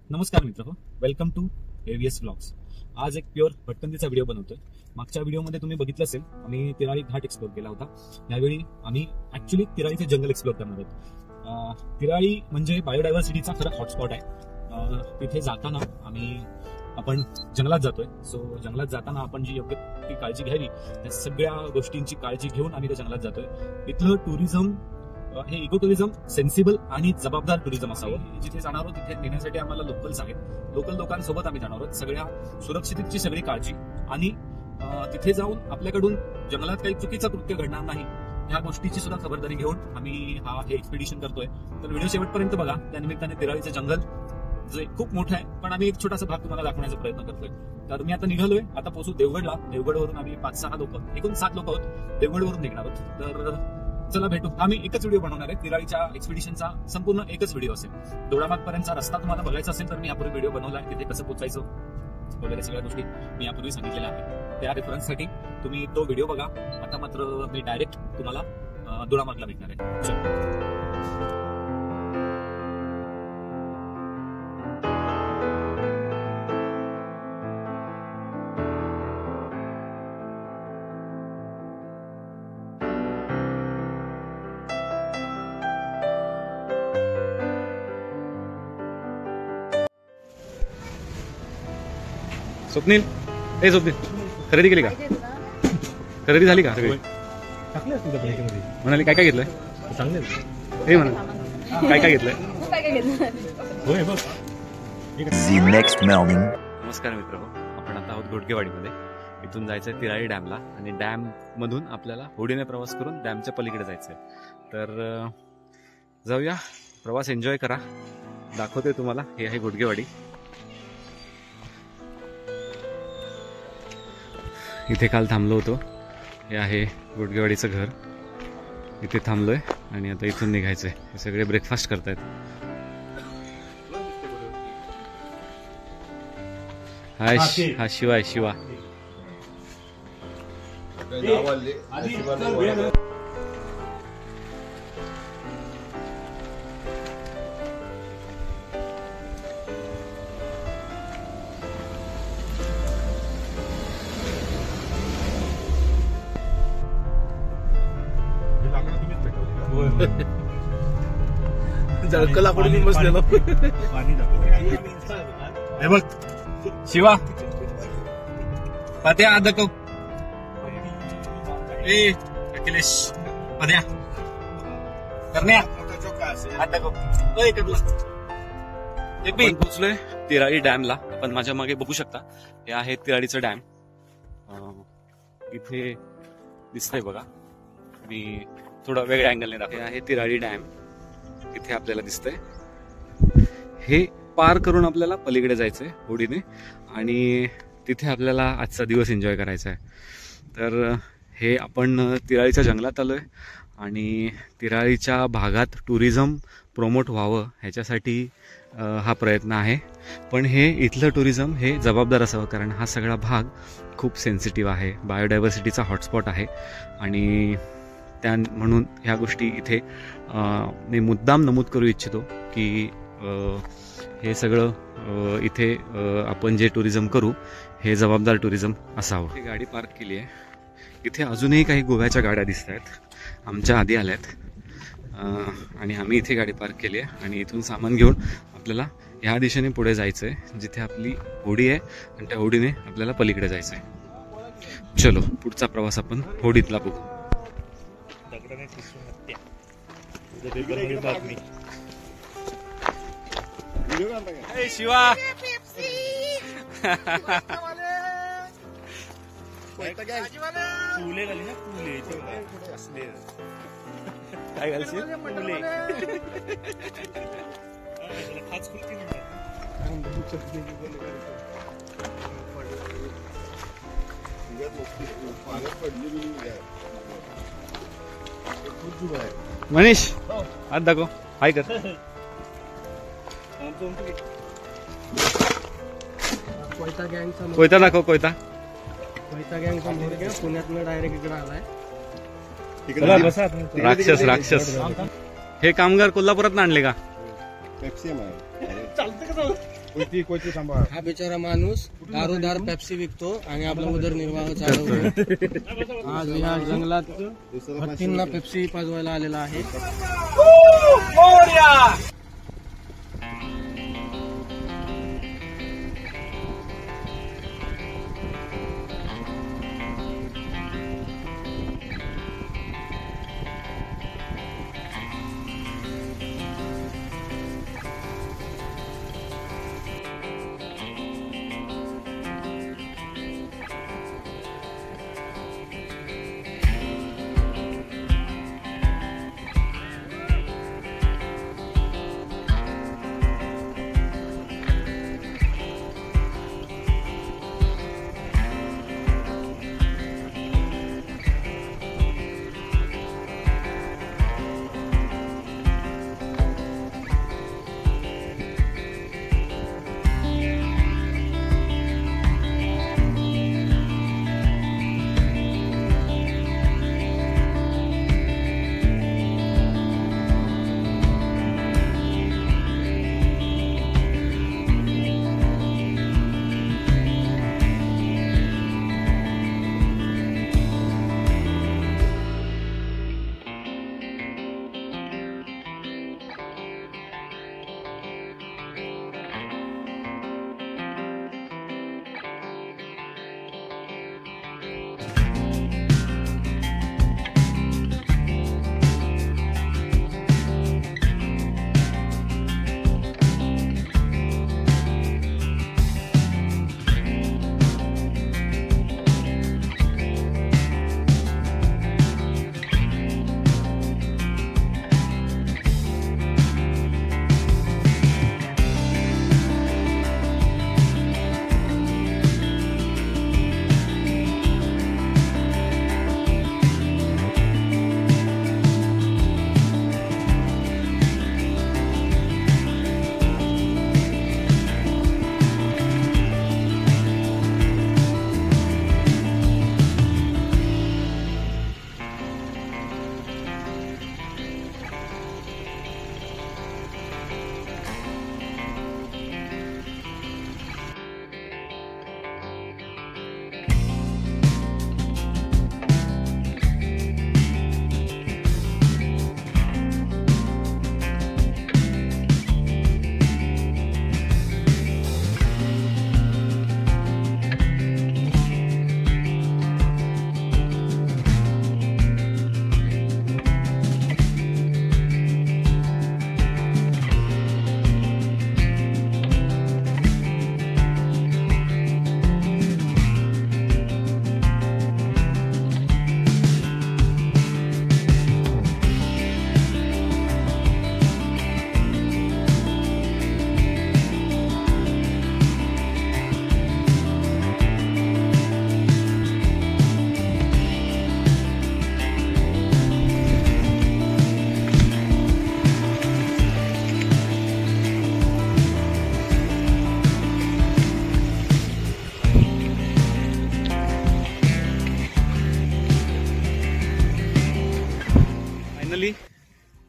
नमस्कार मित्र, welcome to AVS vlogs. आज एक प्युअर भटकंतीचा व्हिडिओ बनवतोय। मागच्या व्हिडिओमध्ये तुम्ही बघितलं असेल, आम्ही तिराळी घाट एक्सप्लोर केला होता। यावेळी आम्ही ऍक्च्युली तिराळीचे जंगल एक्सप्लोर करणार आहोत। तिराळी म्हणजे बायोडायव्हर्सिटीचा खरं हॉटस्पॉट आहे। तिथे जाताना आपण जंगलात जातोय। सो जंगलात जाताना आपण जी योग्य ती काळजी घ्यावी, त्या सगळ्या गोष्टींची काळजी घेऊन आम्ही त्या जंगलात जातोय। इथलं टुरिझम हे इको टुरिझम सेन्सिबल आणि जबाबदार टुरिझम असावं। जिथे जाणार आहोत तिथे नेण्यासाठी आम्हाला लोकल्स आहेत। लोकल लोकांसोबत आम्ही जाणार आहोत। सगळ्या सुरक्षिततेची सगळी काळजी आणि तिथे जाऊन आपल्याकडून जंगलात काही चुकीचं कृत्य घडणार नाही ह्या गोष्टीची सुद्धा खबरदारी घेऊन आम्ही हे एक्सपिडिशन करतोय। तर व्हिडिओ शेवटपर्यंत बघा। त्यानिमित्ताने तिराळीचं जंगल जे खूप मोठं आहे, पण आम्ही एक छोटासा भाग तुम्हाला दाखवण्याचा प्रयत्न करतोय। तर मी आता निघालोय, आता पोहोचू देवगडला। देवगडवरून आम्ही 5-6 लोक, एकूण 7 लोक आहोत, देवगडवरून निघणार आहोत। तर चला भेटू। आम्ही एकच व्हिडिओ बनवणार आहे। तिराळीच्या एक्सपिडिशनचा संपूर्ण एकच व्हिडिओ असेल। दोडामार्गपर्यंतचा रस्ता तुम्हाला बघायचा असेल तर मी यापूर्वी व्हिडिओ बनवलाय। तिथे कसं पोहोचायचं वगैरे सगळ्या गोष्टी मी यापूर्वी सांगितलेल्या आहेत। त्या रेफरन्ससाठी तुम्ही तो व्हिडिओ बघा। आता मात्र मी डायरेक्ट तुम्हाला दोडामार्गला भेटणार आहे। चला। स्वप्नील, स्वप्नील खरेदी केली का? खरेदी झाली का? सगळी म्हणाली काय काय घेतलंय? चांगले हे म्हणा काय काय घेतलंय? नमस्कार मित्र, आपण आता आहोत घोडकेवाडीमध्ये। इथून जायचंय तिराळी डॅमला आणि डॅम मधून आपल्याला होडीने प्रवास करून डॅमच्या पलीकडे जायचंय। तर जाऊया, प्रवास एन्जॉय करा। दाखवतोय तुम्हाला, हे आहे घोडकेवाडी। इथे काल थांबलो होतो। हे आहे घोडकेवाडीचं घर। इथे थांबलोय आणि आता इथून निघायचंय। हे सगळे ब्रेकफास्ट करतायत। हा शिवा जळकलाकडून बसलेलो हे बघ शिवा पद्या दाखव। अखिलेश पद्या करण्या पोहोचलोय तिराळी डॅमला। आपण माझ्या मागे बघू शकता, हे आहे तिराळीचं डॅम। इथे दिसतंय बघा, मी थोडा वेगळ्या अँगलने दाखवतो। हे आहे तिराळी डॅम, इथे आपल्याला दिसतंय। हे पार करून आपल्याला पलीकडे जायचंय होडीने आणि तिथे आपल्याला आजचा दिवस एन्जॉय करायचा आहे। तर हे आपण तिराळीच्या जंगलात आलोय आणि तिराळीच्या भागात टुरिझम प्रमोट व्हावं ह्याच्यासाठी हा प्रयत्न आहे। पण हे इथलं टुरिझम हे जबाबदार असावं, कारण हा सगळा भाग खूप सेन्सिटिव्ह आहे, बायोडायव्हर्सिटीचा हॉटस्पॉट आहे आणि म्हणून ह्या गोष्टी इथे मी मुद्दाम नमूद करू इच्छितो की हे सगळं इथे आपण जे टुरिझम करू हे जबाबदार टुरिझम असावं। गाडी पार्क केली आहे। इथे अजूनही काही गोव्याच्या गाड्या दिसत आहेत, आमच्या आधी आल्यात आणि आम्ही इथे गाडी पार्क केली आहे आणि इथून सामान घेऊन आपल्याला ह्या दिशेने पुढे जायचं आहे, जिथे आपली होडी आहे आणि त्या होडीने आपल्याला पलीकडे जायचं आहे। चलो, पुढचा प्रवास आपण होडीतला बघू। शिवा काय घालशील? मनीष हात दाखव, हाय कर। कोयता दाखव, कोयता गँग समोर घ्या। पुण्यातनं डायरेक्ट इकडे आलाय। राक्षस हे कामगार कोल्हापुरात आणले का? हा बिचारा माणूस दारूदार पेप्सी विकतो आणि आपला उदरनिर्वाह चालवतो. आज या जंगलात हत्तींना पेप्सी पाजवायला आलेला आहे.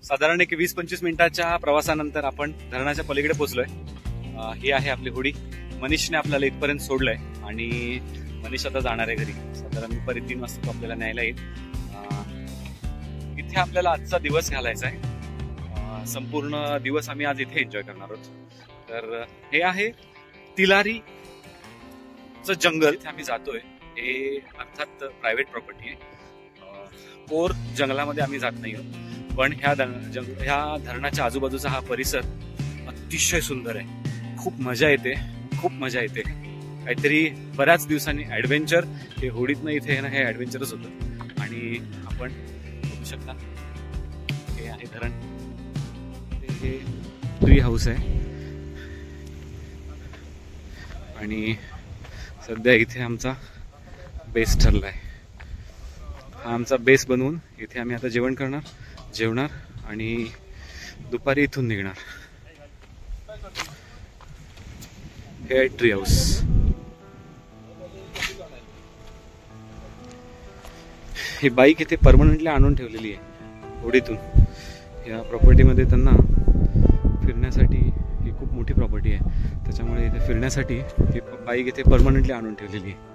साधारण एक 20-25 मिनिटाच्या प्रवासानंतर आपण धरणाच्या पलीकडे पोहोचलोय. ही आहे आपली होडी. मनीषने आपल्याला इथपर्यंत सोडलंय आणि मनीष आता जाणार आहे घरी. साधारण दुपारी 3 वाजता तो आपल्याला न्यायला येईल. इथे आपल्याला आजचा दिवस घालायचा आहे. संपूर्ण दिवस आम्ही आज इथे एन्जॉय करणार आहोत. तर हे आहे तिलारीचं जंगल. इथे आम्ही जातोय. हे अर्थात प्रायव्हेट प्रॉपर्टी आहे. कोर जंगलामध्ये आम्ही जात नाही आहोत. पण ह्या धरणाच्या आजूबाजूचा हा परिसर अतिशय सुंदर आहे. खूप मजा येते, खूप मजा येते. काहीतरी बऱ्याच दिवसांनी ऍडव्हेंचर. हे होडीतनं इथे येणं हे ऍडव्हेंचरच होतं. आणि आपण बघू शकता हे आहे धरण. हे ट्री हाऊस आहे आणि सध्या इथे आमचा बेस ठरलाय. हा आमचा बेस बनवून इथे आम्ही आता जेवणार आणि दुपारी इथून निघणार. हे आहे ट्री हाऊस. ही बाईक इथे परमनंटली आणून ठेवलेली आहे होडीतून. या प्रॉपर्टीमध्ये त्यांना फिरण्यासाठी ही खूप मोठी फिरण्यासाठी ही बाईक इथे परमनंटली आणून ठेवलेली आहे.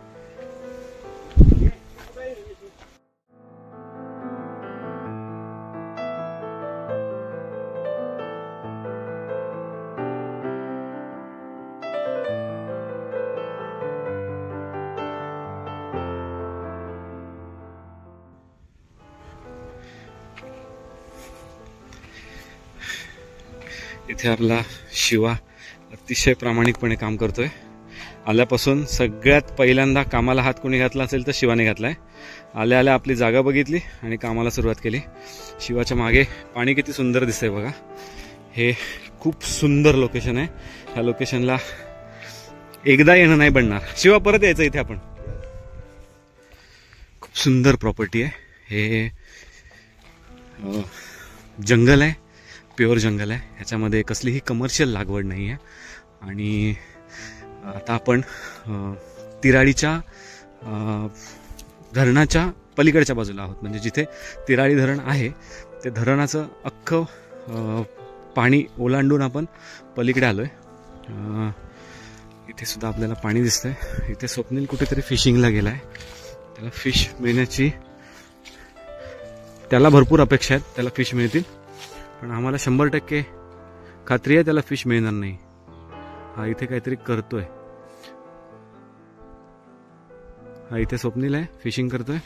इथे आपला शिवा अतिशय प्रामाणिकपणे काम करतोय. आल्यापासून सगळ्यात पहिल्यांदा कामाला हात कोणी घातला असेल तर शिवाने घातलाय. आल्या आल्या आपली जागा बघितली आणि कामाला सुरुवात केली. शिवाच्या मागे पाणी किती सुंदर दिसतंय बघा. हे खूप सुंदर लोकेशन आहे. ह्या लोकेशनला एकदा येणं नाही बनणार. शिवा परत यायचं इथे आपण. खूप सुंदर प्रॉपर्टी आहे. हे जंगल आहे, प्युअर जंगल आहे. ह्याच्यामध्ये कसलीही कमर्शियल लागवड नाही आहे. आणि आता आपण तिराळीच्या धरणाच्या पलीकडच्या बाजूला आहोत. म्हणजे जिथे तिराळी धरण आहे ते धरणाचं अख्खं पाणी ओलांडून आपण पलीकडे आलोय. इथे सुद्धा आपल्याला पाणी दिसतंय. इथे स्वप्नील कुठेतरी फिशिंगला गेलाय. त्याला फिश मिळण्याची त्याला भरपूर अपेक्षा आहेत. त्याला फिश मिळतील, पण आम्हाला 100% खात्री आहे त्याला फिश मिळणार नाही. हा इथे काहीतरी करतोय. हा इथे स्वप्नील आहे, फिशिंग करतोय.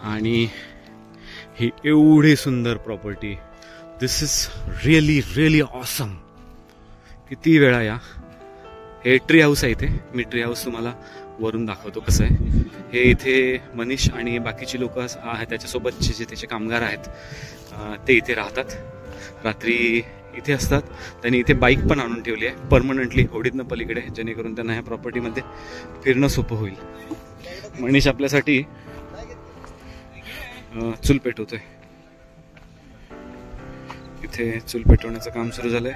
आणि ही एवढी सुंदर property. This is really really awesome. किती वेळा या. हे ट्री हाऊस आहे इथे. मी ट्री हाऊस तुम्हाला वरून दाखवतो कसं आहे. हे इथे मनीष आणि बाकीची लोक आहेत, त्याच्यासोबतचे जे त्याचे कामगार आहेत ते इथे राहतात. रात्री इथे असतात. त्यांनी इथे बाईक पण आणून ठेवली आहे परमनंटली होडीतनं पलीकडे, जेणेकरून त्यांना ह्या प्रॉपर्टीमध्ये फिरणं सोपं होईल. मनीष आपल्यासाठी चूल पेटवतोय. इथे चूल पेटवण्याचं काम सुरू झालंय.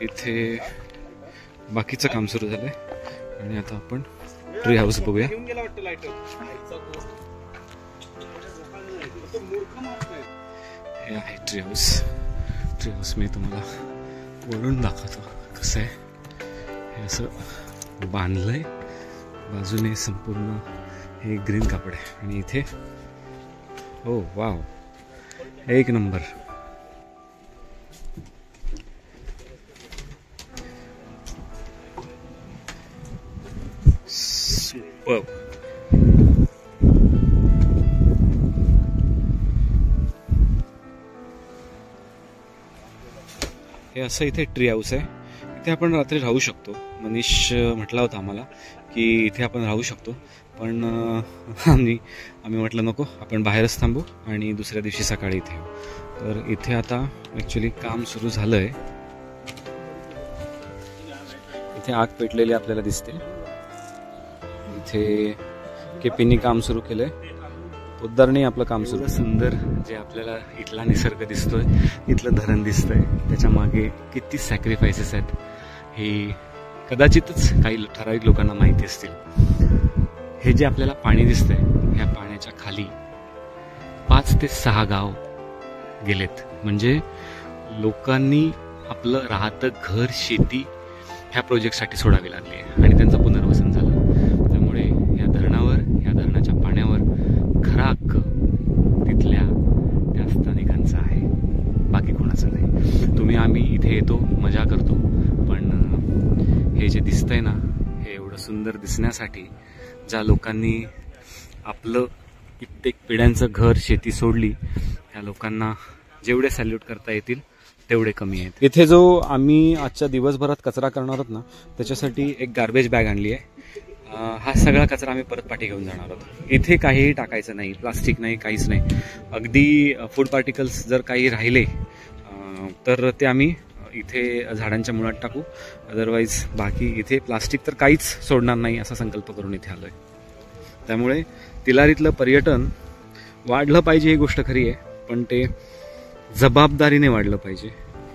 इथे बाकीचं काम सुरू झालंय. आणि आता आपण ट्री हाऊस बघूया. हे आहे ट्री हाऊस. ट्री हाऊस मी तुम्हाला वळून दाखवतो कसं आहे. हे असं बांधलंय. बाजूने संपूर्ण हे ग्रीन कापड आहे. आणि इथे हो वाव, एक नंबर. सुपर. हे असं इथे ट्री हाऊस आहे. इथे आपण रात्री राहू शकतो. मनीष म्हटला होता आम्हाला की इथे आपण राहू शकतो, पण आम्ही म्हटलं नको, आपण बाहेरच थांबू आणि दुसऱ्या दिवशी सकाळी इथे येऊ. तर इथे आता ॲक्च्युली काम सुरू झालं आहे. इथे आग पेटलेली आपल्याला दिसते. इथे केपींनी काम सुरू केलंय. पोद्दारने आपलं काम सुरू. सुंदर जे आपल्याला इथला निसर्ग दिसतोय, इथलं धरण दिसतंय, त्याच्या मागे किती सॅक्रिफायसेस आहेत हे कदाचितच काही ठराविक लोकांना माहिती असतील. हे जे आपल्याला पाणी दिसतंय, ह्या पाण्याच्या खाली 5 ते 6 गाव गेलेत. म्हणजे लोकांनी आपलं राहतं घर, शेती ह्या प्रोजेक्टसाठी सोडावी लागली आहे आणि त्यांचं पुनर्वसन झालं. त्यामुळे या धरणावर, या धरणाच्या पाण्यावर खरा हक्क तिथल्या त्या स्थानिकांचा आहे, बाकी कोणाचा नाही. आम्ही इथे येतो, मजा करतो, पण हे जे दिसतंय ना, हे एवढं सुंदर दिसण्यासाठी ज्या लोकांनी आपलं कित्येक पिढ्यांचं घर, शेती सोडली, त्या लोकांना जेवढे सॅल्यूट करता येतील तेवढे कमी आहेत. इथे जो आम्ही आजच्या दिवसभरात कचरा करणार आहोत ना, त्याच्यासाठी एक गार्बेज बॅग आणली आहे. हा सगळा कचरा आम्ही परत पाठी घेऊन जाणार आहोत. इथे काहीही टाकायचं नाही, प्लास्टिक नाही, काहीच नाही. अगदी फूड पार्टिकल्स जर काही राहिले तर ते आम्ही इथे झाडांच्या मुळात टाकू. अदरवाईज बाकी इथे प्लास्टिक तर काहीच सोडणार नाही असा संकल्प करून इथे आलोय. त्यामुळे तिलारीतलं पर्यटन वाढलं पाहिजे ही गोष्ट खरी आहे, पण ते जबाबदारीने वाढलं पाहिजे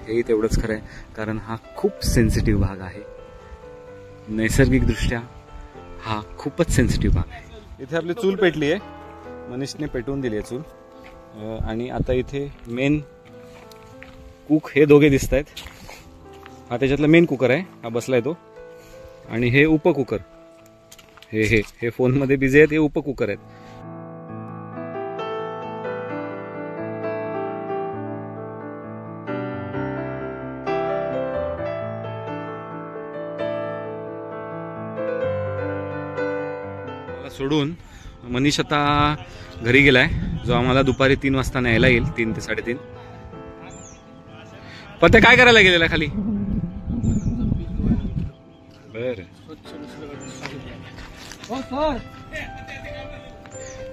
हेही तेवढंच खरं आहे. कारण हा खूप सेन्सिटिव्ह भाग आहे. नैसर्गिकदृष्ट्या हा खूपच सेन्सिटिव्ह भाग आहे. इथे आपली चूल पेटली आहे, मनीषने पेटवून दिली आहे चूल. आणि आता इथे मेन कुक हे दोघे दिसत आहेत. हा त्याच्यातला मेन कुकर आहे, हा बसलाय तो. आणि हे उपकुकर, हे हे हे फोनमध्ये बिझी आहेत, हे उपकुकर आहेत. मला सोडून मनीष आता घरी गेलाय, जो आम्हाला दुपारी 3 वाजता न्यायला येईल, 3 ते 3:30. पण ते काय करायला गेलेला खाली? बर,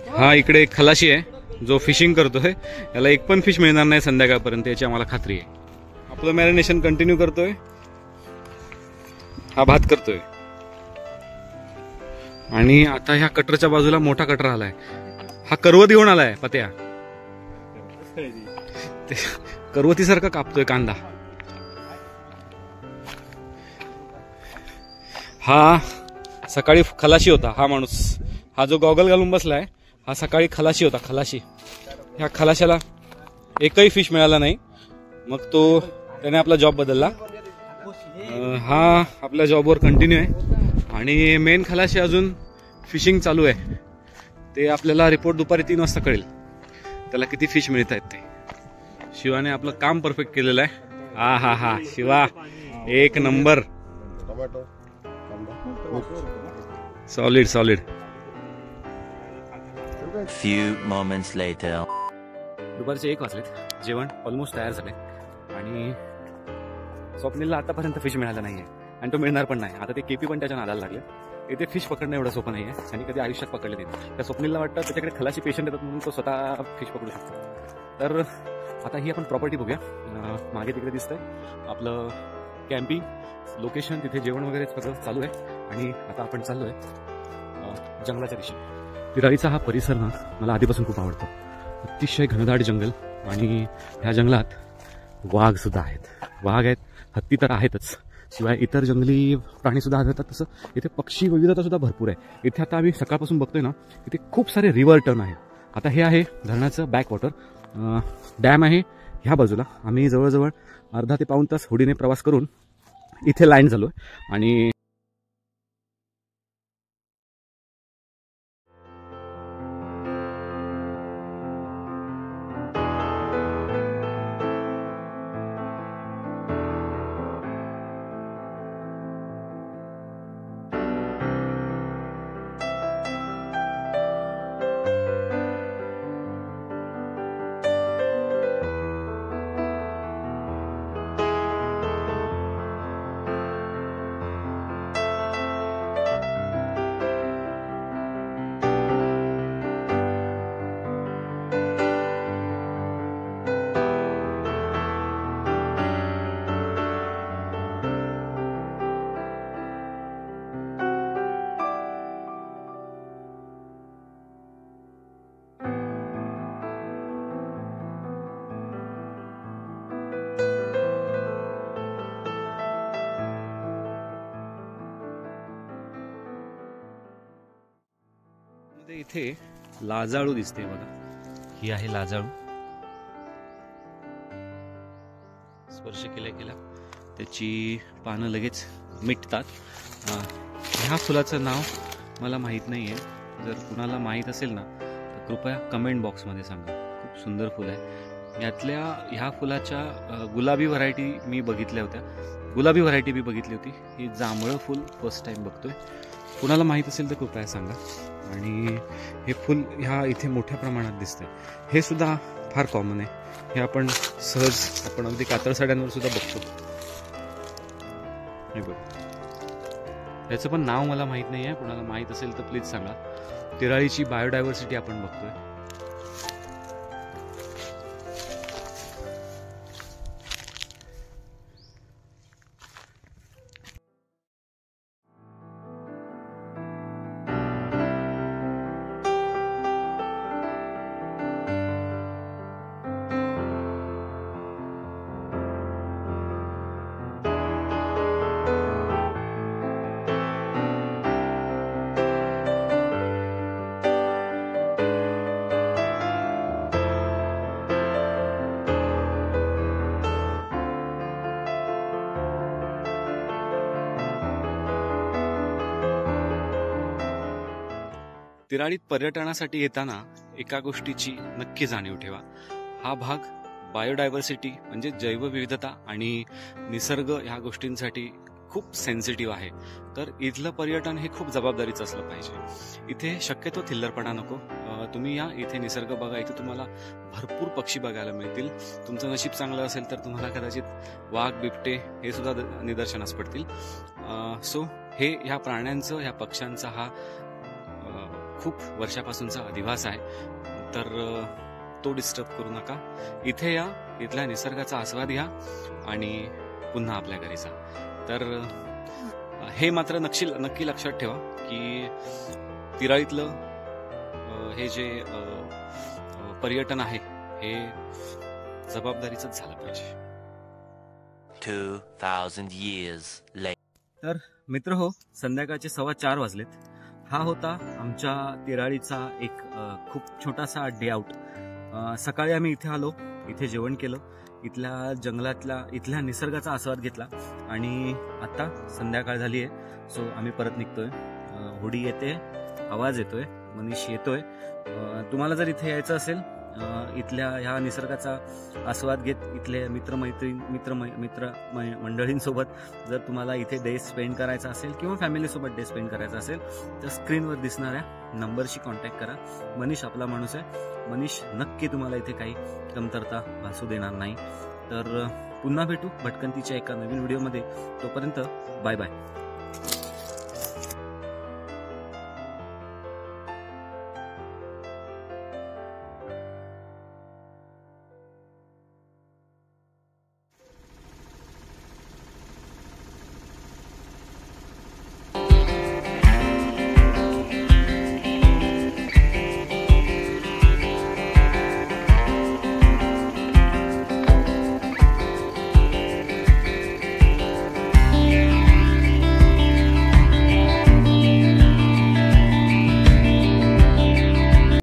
हा इकडे एक खलाशी आहे जो फिशिंग करतोय. याला एक पण फिश मिळणार नाही संध्याकाळपर्यंत, याची आम्हाला खात्री आहे. आपलं मॅरिनेशन कंटिन्यू करतोय, हा भात करतोय. आणि आता ह्या कटरच्या बाजूला मोठा कटर आलाय, हा करवत घेऊन आलाय पत्या. करवतीसारखा कापतोय कांदा. हा सकाळी खलाशी होता हा माणूस, हा जो गॉगल घालून बसलाय हा सकाळी खलाशी होता, खलाशी. ह्या खलाशाला एकही फिश मिळाला नाही, मग त्याने आपला जॉब बदलला. हा आपल्या जॉबवर कंटिन्यू आहे. आणि मेन खलाशी अजून फिशिंग चालू आहे, ते आपल्याला रिपोर्ट दुपारी 3 वाजता कळेल, त्याला किती फिश मिळत आहेत ते. शिवाने आपलं काम परफेक्ट केलेलं आहे. हा हा हा शिवा एक number, solid solid. Few moments later. दुपारचे 1 वाजलेत, जेवण ऑलमोस्ट तयार झाले. आणि स्वप्नीलला आतापर्यंत फिश मिळाला नाहीये, आणि तो मिळणार पण नाही. आता ते केपी पण त्याच्या नादाला लागले. इथे फिश पकडणं एवढं सोपं नाहीये, आणि कधी आयुष्यात पकडले नाही. त्या स्वप्नीलला वाटतं त्याच्याकडे खलाशी पेशंट येतात म्हणून तो स्वतः फिश पकडू शकतो. तर आता ही आपण प्रॉपर्टी बघूया. मागे तिकडे दिसतंय आपलं कॅम्पिंग लोकेशन, तिथे जेवण वगैरे सगळं चालू आहे. आणि आता आपण चाललोय जंगलाच्या दिशेने. तिराळीचा हा परिसर ना मला आधीपासून खूप आवडतो. अतिशय घनदाट जंगल, आणि ह्या जंगलात वाघ सुद्धा आहेत. वाघ आहेत, हत्ती तर आहेतच, शिवाय इतर जंगली प्राणी सुद्धा आढळतात. तसं इथे पक्षी विविधता सुद्धा भरपूर आहे. इथे आता आम्ही सकाळपासून बघतोय ना, इथे खूप सारे रिव्हर टर्न आहेत. आता हे आहे धरणाचं बॅकवॉटर डॅम आहे ह्या बाजूला. आम्ही जवळजवळ अर्धा ते पाऊण तास होडीने प्रवास करून इथे लँड झालोय. आणि इथे लाजाळू दिसते बघा, ही आहे लाजाळू. स्पर्श केल्या केल्या त्याची पानं लगेच मिटतात. ह्या फुलाचं नाव मला माहीत नाही आहे, जर कुणाला माहीत असेल ना तर कृपया कमेंट बॉक्समध्ये सांगा. खूप सुंदर फुल आहे. यातल्या ह्या फुलाच्या गुलाबी व्हरायटी मी बघितल्या होत्या, गुलाबी व्हरायटी मी बघितली होती. ही जांभळं फुल फर्स्ट टाइम बघतोय. कुणाला माहीत असेल तर कृपया सांगा. आणि हे फुल ह्या इथे मोठ्या प्रमाणात दिसतंय. हे सुद्धा फार कॉमन आहे. हे आपण सहज आपण अगदी कातळ साड्यांवर सुद्धा बघतो. हे बघ, याचं पण नाव मला माहीत नाही आहे. कुणाला माहीत असेल तर प्लीज सांगा. तिराळीची बायोडायव्हर्सिटी आपण बघतोय. तिराळीत पर्यटनासाठी येताना एका गोष्टीची नक्की जाणीव ठेवा. हा भाग बायोडायव्हर्सिटी म्हणजे जैवविविधता आणि निसर्ग ह्या गोष्टींसाठी खूप सेन्सिटिव्ह आहे. तर इथलं पर्यटन हे खूप जबाबदारीचं असलं पाहिजे. इथे शक्यतो थिल्लरपणा नको. तुम्ही या, इथे निसर्ग बघा. इथे तुम्हाला भरपूर पक्षी बघायला मिळतील. तुमचं नशीब चांगलं असेल तर तुम्हाला कदाचित वाघ, बिबटे हे सुद्धा निदर्शनास पडतील. सो हे ह्या प्राण्यांचं, ह्या पक्ष्यांचा हा खूप वर्षापासूनचा अधिवास आहे. तर तो डिस्टर्ब करू नका. इथे या, इथल्या निसर्गाचा आस्वाद घ्या आणि पुन्हा आपल्या घरी जा. तर हे मात्र नक्की लक्षात ठेवा की तिराळीतलं हे जे पर्यटन आहे हे जबाबदारीचंच झालं पाहिजे. 2,000 years later. तर मित्र हो, संध्याकाळचे 4:15 वाजलेत. हा होता आमच्या तिराळीचा एक खूप छोटासा डे आउट. सकाळी आम्ही इथे आलो, इथे जेवण केलं, इथल्या जंगलातल्या इथल्या निसर्गाचा आस्वाद घेतला आणि आता संध्याकाळ झाली आहे. सो आम्ही परत निघतोय. होडी येते, आवाज येतोय, मनीष येतोय. तुम्हाला जर इथे यायचं असेल, इथल्या ह्या निसर्गाचा आस्वाद घेत इथले मित्र मंडळींसोबत जर तुम्हाला इथे डे स्पेंड करायचा असेल किंवा फॅमिलीसोबत डे स्पेंड करायचा असेल तर स्क्रीनवर दिसणाऱ्या नंबरशी कॉन्टॅक्ट करा. मनीष आपला माणूस आहे. मनीष नक्की तुम्हाला इथे काही कमतरता भासू देणार नाही. तर पुन्हा भेटू भटकंतीच्या एका नवीन व्हिडिओमध्ये. तोपर्यंत बाय बाय.